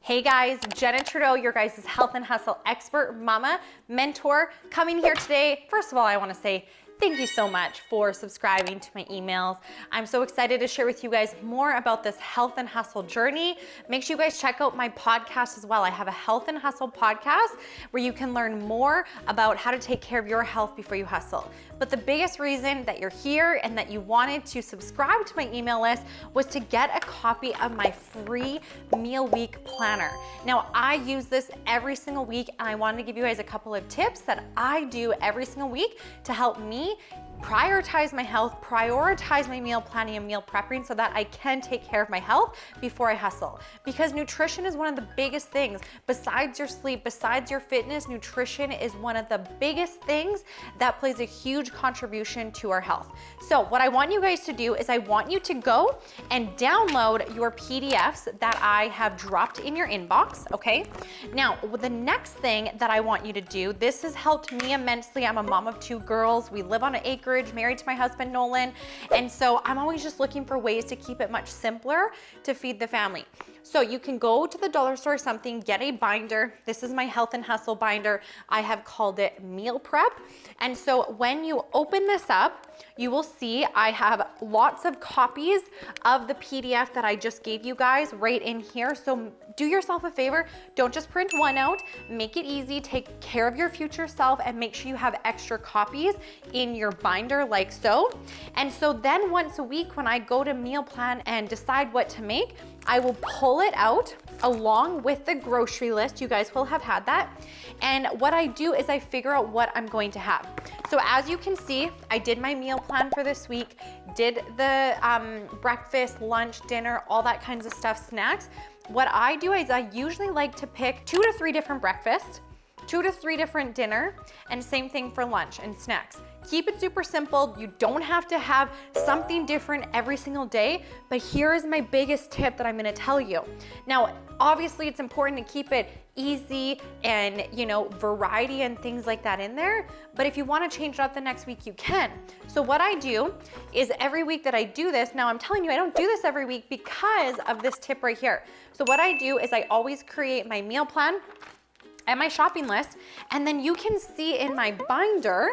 Hey guys, Jenna Trudeau, your guys' health and hustle expert, mama, mentor, coming here today. First of all, I want to say thank you so much for subscribing to my emails. I'm so excited to share with you guys more about this health and hustle journey. Make sure you guys check out my podcast as well. I have a health and hustle podcast where you can learn more about how to take care of your health before you hustle. But the biggest reason that you're here and that you wanted to subscribe to my email list was to get a copy of my free meal week planner. Now, I use this every single week, and I wanted to give you guys a couple of tips that I do every single week to help me prioritize my health, prioritize my meal planning and meal prepping so that I can take care of my health before I hustle. Because nutrition is one of the biggest things. Besides your sleep, besides your fitness, nutrition is one of the biggest things that plays a huge contribution to our health. So what I want you guys to do is I want you to go and download your PDFs that I have dropped in your inbox, okay? Now, the next thing that I want you to do, this has helped me immensely. I'm a mom of 2 girls. We live on an acreage, married to my husband, Nolan. And so I'm always just looking for ways to keep it much simpler to feed the family. So you can go to the dollar store or something, get a binder. This is my health and hustle binder. I have called it Meal Prep. And so when you open this up, you will see I have lots of copies of the PDF that I just gave you guys right in here. So do yourself a favor, don't just print one out, make it easy, take care of your future self, and make sure you have extra copies in your binder like so. And so then once a week when I go to meal plan and decide what to make, I will pull it out along with the grocery list. You guys will have had that. And what I do is I figure out what I'm going to have. So as you can see, I did my meal plan for this week, did the breakfast, lunch, dinner, all that kinds of stuff, snacks. What I do is I usually like to pick 2 to 3 different breakfasts, 2 to 3 different dinner, and same thing for lunch and snacks. Keep it super simple. You don't have to have something different every single day, but here is my biggest tip that I'm gonna tell you. Now, obviously it's important to keep it easy and, variety and things like that in there, but if you wanna change it up the next week, you can. So what I do is every week that I do this, now I'm telling you, I don't do this every week because of this tip right here. So what I do is I always create my meal plan and my shopping list, and then you can see in my binder,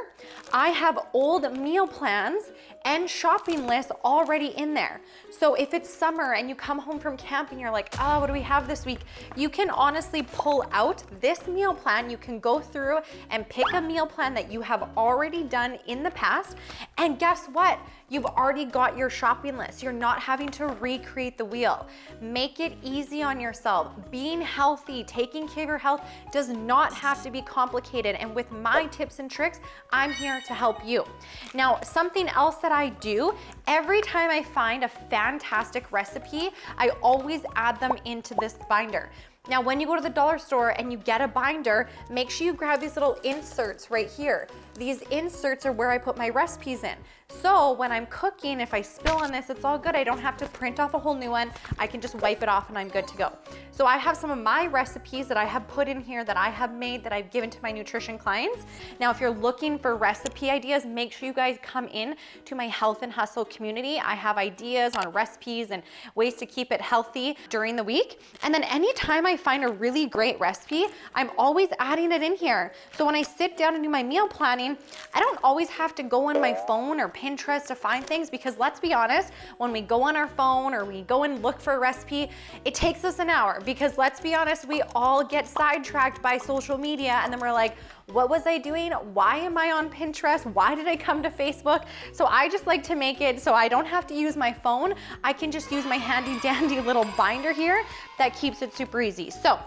I have old meal plans and shopping lists already in there. So if it's summer and you come home from camp and you're like, oh, what do we have this week? You can honestly pull out this meal plan. You can go through and pick a meal plan that you have already done in the past, and guess what? You've already got your shopping list. You're not having to recreate the wheel. Make it easy on yourself. Being healthy, taking care of your health does not have to be complicated. And with my tips and tricks, I'm here to help you. Now, something else that I do, every time I find a fantastic recipe, I always add them into this binder. Now, when you go to the dollar store and you get a binder, make sure you grab these little inserts right here. These inserts are where I put my recipes in. So when I'm cooking, if I spill on this, it's all good. I don't have to print off a whole new one. I can just wipe it off and I'm good to go. So I have some of my recipes that I have put in here that I have made that I've given to my nutrition clients. Now, if you're looking for recipe ideas, make sure you guys come in to my health and hustle community. I have ideas on recipes and ways to keep it healthy during the week. And then anytime I find a really great recipe, I'm always adding it in here. So when I sit down and do my meal planning, I don't always have to go on my phone or Pinterest to find things, because let's be honest, when we go on our phone or we go and look for a recipe, it takes us an hour, because let's be honest, we all get sidetracked by social media and then we're like, what was I doing? Why am I on Pinterest? Why did I come to Facebook? So I just like to make it so I don't have to use my phone. I can just use my handy dandy little binder here that keeps it super easy. So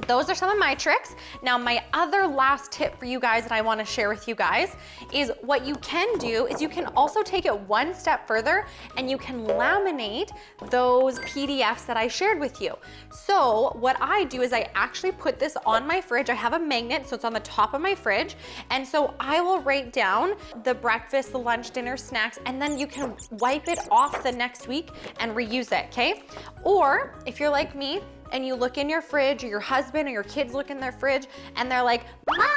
those are some of my tricks. Now, my other last tip for you guys that I want to share with you guys is what you can do is you can also take it one step further and you can laminate those PDFs that I shared with you. So what I do is I actually put this on my fridge. I have a magnet, so it's on the top of my fridge. And so I will write down the breakfast, the lunch, dinner, snacks, and then you can wipe it off the next week and reuse it, okay? Or if you're like me, and you look in your fridge, or your husband or your kids look in their fridge and they're like, Mom,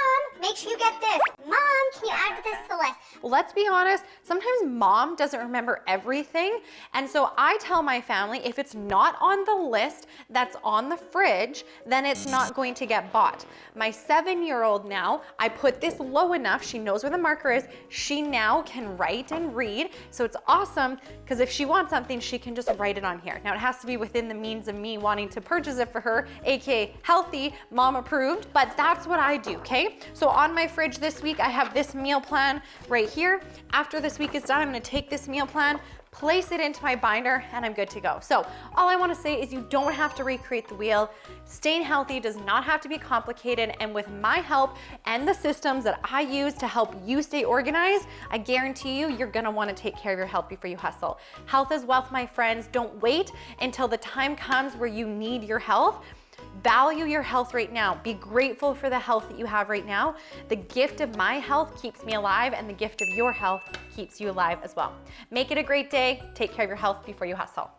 make sure you get this. Mom, can you add this to the list? Well, let's be honest, sometimes mom doesn't remember everything. And so I tell my family, if it's not on the list that's on the fridge, then it's not going to get bought. My 7-year-old now, I put this low enough, she knows where the marker is, she now can write and read. So it's awesome, because if she wants something, she can just write it on here. Now it has to be within the means of me wanting to purchase it for her, aka healthy, mom approved, but that's what I do, okay? So on my fridge this week, I have this meal plan right here. After this week is done, I'm gonna take this meal plan, place it into my binder, and I'm good to go. So all I wanna say is you don't have to recreate the wheel. Staying healthy does not have to be complicated, and with my help and the systems that I use to help you stay organized, I guarantee you, you're gonna wanna take care of your health before you hustle. Health is wealth, my friends. Don't wait until the time comes where you need your health. Value your health right now. Be grateful for the health that you have right now. The gift of my health keeps me alive, and the gift of your health keeps you alive as well. Make it a great day. Take care of your health before you hustle.